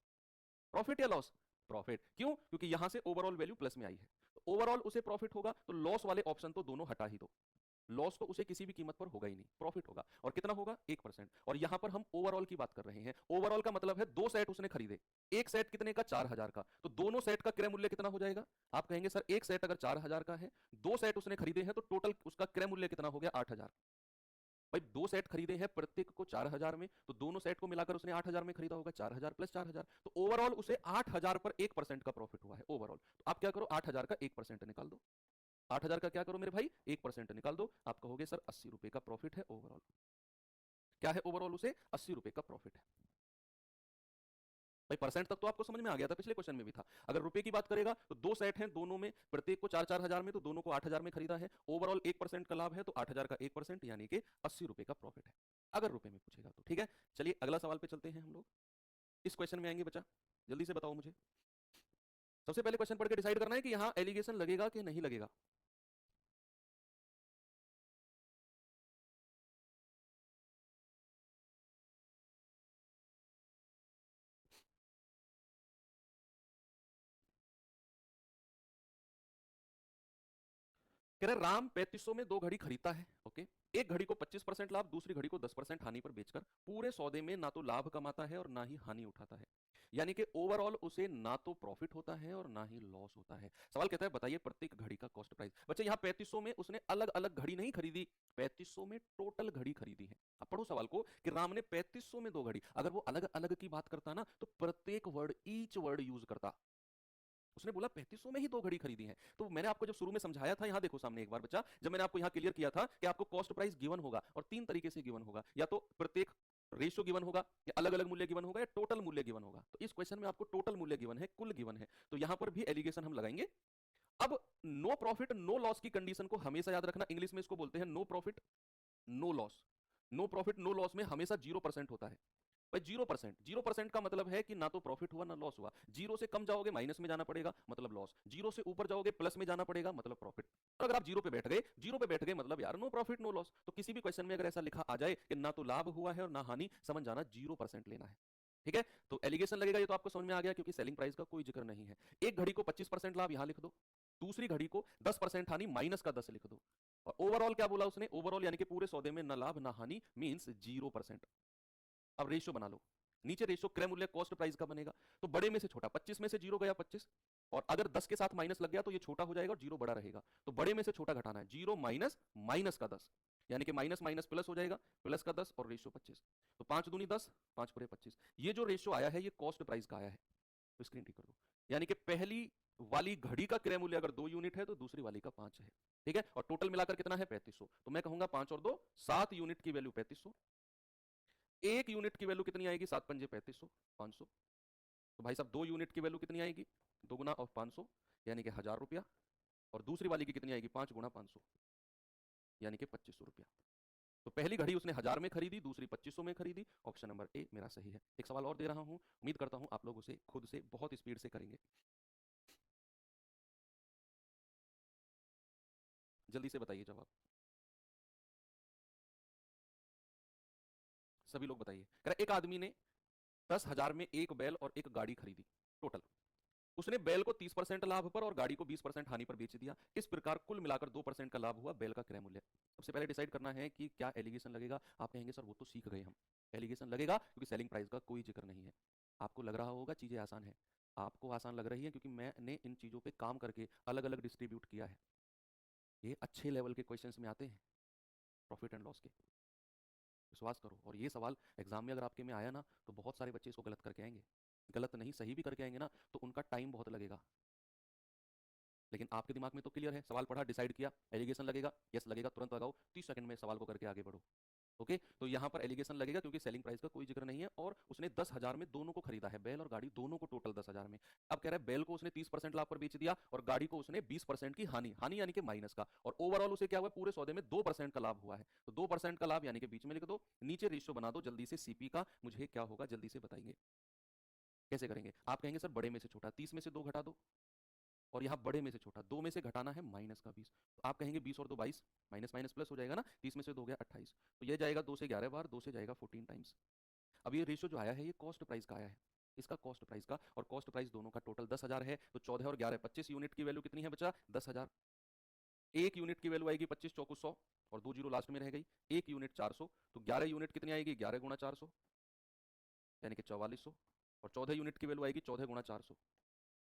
प्रॉफिट या लॉस, प्रॉफिट। क्यों, क्योंकि यहां से ओवरऑल वैल्यू प्लस में आई है। तो ओवरऑल उसे प्रॉफिट होगा, तो लॉस वाले ऑप्शन तो दोनों हटा ही दो। लॉस तो उसे किसी भी कीमत पर होगा ही नहीं, प्रॉफिट होगा। और कितना होगा, 1%। और यहां पर हम ओवरऑल की बात कर रहे हैं। ओवरऑल का मतलब है 2 सेट उसने खरीदे, एक सेट कितने का, 4000 का। तो दोनों सेट का क्रय मूल्य कितना हो जाएगा। आप कहेंगे सर एक सेट अगर 4000 का है, 2 सेट उसने खरीदे हैं, तो टोटल उसका क्रय मूल्य कितना हो गया, 8000। भाई 2 सेट खरीदे हैं प्रत्येक को 4000 में, तो दोनों सेट को मिलाकर उसने 8000 में खरीदा होगा, 4000 + 4000। तो ओवरऑल उसे 8000 पर 1% का प्रॉफिट हुआ है ओवरऑल। तो आप क्या करो, 8000 का 1% निकाल दो। 8000 का क्या करो मेरे भाई, 1% निकाल दो। आप कहोगे सर 80 रुपए का प्रॉफिट है ओवरऑल। क्या है ओवरऑल, उसे 80 रुपए का प्रॉफिट है। भाई परसेंट तक तो आपको समझ में आ गया था, पिछले क्वेश्चन में भी था। अगर रुपए की बात करेगा तो 2 सेट हैं, दोनों में प्रत्येक को 4-4000 में, तो दोनों को 8000 में खरीदा है। ओवरऑल 1% का लाभ है, तो 8000 का 1% यानी कि 80 रुपए का प्रॉफिट है, अगर रुपए में पूछेगा तो। ठीक है, चलिए अगला सवाल पे चलते हैं हम लोग। इस क्वेश्चन में आएंगे बच्चा, जल्दी से बताओ मुझे। सबसे पहले क्वेश्चन पढ़ के डिसाइड करना है कि यहाँ एलिगेशन लगेगा कि नहीं लगेगा। कह रहे राम 3500 में 2 घड़ी खरीदता है, ओके। एक घड़ी को 25% लाभ, दूसरी घड़ी को 10% हानि पर बेचकर पूरे सौदे में ना तो लाभ कमाता है और ना ही हानि उठाता है। यानी कि ओवरऑल उसे ना तो प्रॉफिट होता है और ना ही लॉस होता है। सवाल कहता है बताइए प्रत्येक घड़ी का कॉस्ट प्राइस। बच्चे यहाँ 3500 में उसने अलग अलग घड़ी नहीं खरीदी, 3500 में टोटल घड़ी खरीदी है। अब पढ़ो सवाल को कि राम ने 3500 में 2 घड़ी, अगर वो अलग अलग की बात करता ना तो प्रत्येक वर्ड, ईच वर्ड यूज करता। उसने बोला 3500 में ही 2 घड़ी खरीदी है। तो मैंने आपको जब शुरू में समझाया था, यहां देखो सामने एक बार बच्चा, जब मैंने आपको यहां क्लियर किया था कि आपको कॉस्ट प्राइस गिवन होगा, और 3 तरीके से गिवन होगा, या तो प्रत्येक रेशियो गिवन होगा, या अलग अलग मूल्य गिवन होगा, या टोटल मूल्य गिवन होगा। तो इस क्वेश्चन में आपको टोटल मूल्य गिवन है, कुल गिवन है। तो यहां पर भी एलिगेशन हम लगाएंगे। अब नो प्रॉफिट नो लॉस की कंडीशन को हमेशा याद रखना, इंग्लिश में इसको बोलते हैं no profit no loss. No profit no loss में हमेशा 0% होता है भाई। 0%, 0% का मतलब है कि ना तो प्रॉफिट हुआ ना लॉस हुआ। जीरो से कम जाओगे माइनस में जाना पड़ेगा, मतलब लॉस। जीरो से ऊपर जाओगे प्लस में जाना पड़ेगा, मतलब प्रॉफिट। और अगर आप जीरो पे बैठ गए, जीरो पे बैठ गए मतलब यार नो प्रॉफिट नो लॉस। तो किसी भी क्वेश्चन में अगर ऐसा लिखा आ जाए कि ना तो लाभ हुआ है और ना हानि, समझ जाना 0% लेना है। ठीक है, तो एलिगेशन लगेगा, ये तो आपको समझ में आ गया, क्योंकि सेलिंग प्राइस का कोई जिक्र नहीं है। एक घड़ी को 25% लाभ यहां लिख दो, दूसरी घड़ी को 10% हानि माइनस का 10 लिख दो। और ओवरऑल क्या बोला उसने, ओवरऑल यानी कि पूरे सौदे में ना लाभ ना हानि, मींस 0%। अब रेशियो बना लो, नीचे रेशियो क्रय मूल्य कॉस्ट प्राइस का बनेगा। तो बड़े में से छोटा, 25 में से जीरो गया 25, और अगर 10 के साथ माइनस लग गया तो ये छोटा हो जाएगा और जीरो बड़ा रहेगा। तो बड़े में से छोटा घटाना है, जीरो माइनस माइनस का 10, यानी कि माइनस माइनस प्लस हो जाएगा, प्लस का 10 और रेशियो 25। तो 5 दूनी 10, 5 पूरे 25। ये जो रेशियो आया है ये कॉस्ट प्राइस का आया है। तो स्क्रीन ठीक कर दो, यानी कि पहली वाली घड़ी का क्रय मूल्य अगर 2 यूनिट है तो दूसरी वाली का 5 है। ठीक है, और टोटल मिलाकर कितना है 3500। तो मैं कहूंगा 5 और 2 7 यूनिट की वैल्यू 3500। एक यूनिट की वैल्यू कितनी आएगी, 7 पंजे 3500, 500। तो भाई साहब 2 यूनिट की वैल्यू कितनी आएगी, 2 गुना ऑफ 500 यानी कि 1000 रुपया। और दूसरी वाली की कितनी आएगी, 5 गुना 500 यानी कि 2500 रुपया। तो पहली घड़ी उसने 1000 में खरीदी, दूसरी 2500 में खरीदी। ऑप्शन नंबर ए मेरा सही है। एक सवाल और दे रहा हूं, उम्मीद करता हूं आप लोग उसे खुद से बहुत स्पीड से करेंगे। जल्दी से बताइए जवाब, सभी लोग बताइए। कह रहा एक आदमी ने 10,000 में एक बैल और एक गाड़ी खरीदी, टोटल। उसने बैल को 30% लाभ पर और गाड़ी को 20% हानि पर बेच दिया। इस प्रकार कुल मिलाकर 2% का लाभ हुआ बैल का क्रय मूल्य। सबसे पहले डिसाइड करना है कि क्या एलिगेशन लगेगा। आप कहेंगे सर वो तो सीख गए हम, एलिगेशन लगेगा क्योंकि सेलिंग प्राइस का कोई जिक्र नहीं है। आपको लग रहा होगा चीजें आसान है, आपको आसान लग रही है क्योंकि मैंने इन चीजों पे काम करके अलग अलग डिस्ट्रीब्यूट किया है। ये अच्छे लेवल के क्वेश्चंस में आते हैं, प्रॉफिट एंड लॉस के, विश्वास करो। और ये सवाल एग्जाम में अगर आपके में आया ना तो बहुत सारे बच्चे इसको गलत करके आएंगे, गलत नहीं सही भी करके आएंगे ना, तो उनका टाइम बहुत लगेगा। लेकिन आपके दिमाग में तो क्लियर है, सवाल पढ़ा, डिसाइड किया, एलिगेशन लगेगा, यस लगेगा, तुरंत लगाओ, 30 सेकंड में सवाल को करके आगे बढ़ो। ओके, तो यहाँ पर एलिगेशन लगेगा क्योंकि सेलिंग प्राइस का कोई जिक्र नहीं है और उसने 10,000 में दोनों को खरीदा है, बैल और गाड़ी दोनों को, टोटल 10,000 में। अब कह रहा है बैल को उसने 30% लाभ पर बेच दिया और गाड़ी को उसने 20% की हानि, हानि यानी कि माइनस का, और ओवरऑल उसे क्या हुआ, पूरे सौदे में 2% का लाभ हुआ है। तो 2% का लाभ यानी कि बीच में लिख दो, नीचे रेशियो बना दो जल्दी से सीपी का। मुझे क्या होगा जल्दी से बताएंगे कैसे करेंगे। आप कहेंगे सर बड़े में से छोटा, 30 में से 2 घटा दो, और यहाँ बड़े में से छोटा 2 में से घटाना है माइनस का 20। तो आप कहेंगे 20 और 2 22, माइनस माइनस प्लस हो जाएगा ना, 30 में से 2 हो गया 28। तो ये जाएगा 2 से 11 बार, 2 से जाएगा 14 टाइम्स। अब ये रेशियो जो आया है ये कॉस्ट प्राइस का आया है, इसका कॉस्ट प्राइस का, और कॉस्ट प्राइस दोनों का टोटल 10,000 है। तो 14 और 11 25 यूनिट की वैल्यू कितनी है बचा, 10,000। एक यूनिट की वैल्यू आएगी 25 चौको 100 और 2 जीरो लास्ट में रह गई, एक यूनिट 400। तो 11 यूनिट कितनी आएगी, 11 गुणा 400 यानी कि 4400। और 14 यूनिट की वैल्यू आएगी 14 गुणा 400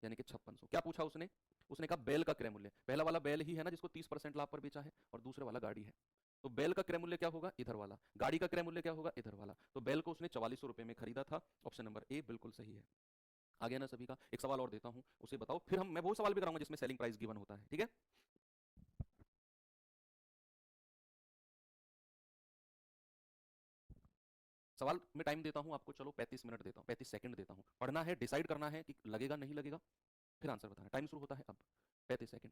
यानी कि 5600। क्या पूछा उसने, उसने कहा बैल का क्रय मूल्य। पहला वाला बैल ही है ना जिसको 30% लाभ पर बेचा है, और दूसरा वाला गाड़ी है। तो बैल का क्रय मूल्य क्या होगा, इधर वाला। गाड़ी का क्रय मूल्य क्या होगा, इधर वाला। तो बैल को उसने 4400 रुपए में खरीदा था। ऑप्शन नंबर ए बिल्कुल सही है। आ गया ना सभी का। एक सवाल और देता हूं, उसे बताओ, फिर मैं वो सवाल भी कराऊंगा जिसमें सेलिंग प्राइस गिवन होता है। ठीक है, सवाल में टाइम देता हूं आपको, चलो 35 मिनट देता हूं, 35 सेकंड देता हूं। पढ़ना है, डिसाइड करना है कि लगेगा नहीं लगेगा, फिर आंसर बताना। टाइम शुरू होता है अब, 35 सेकंड।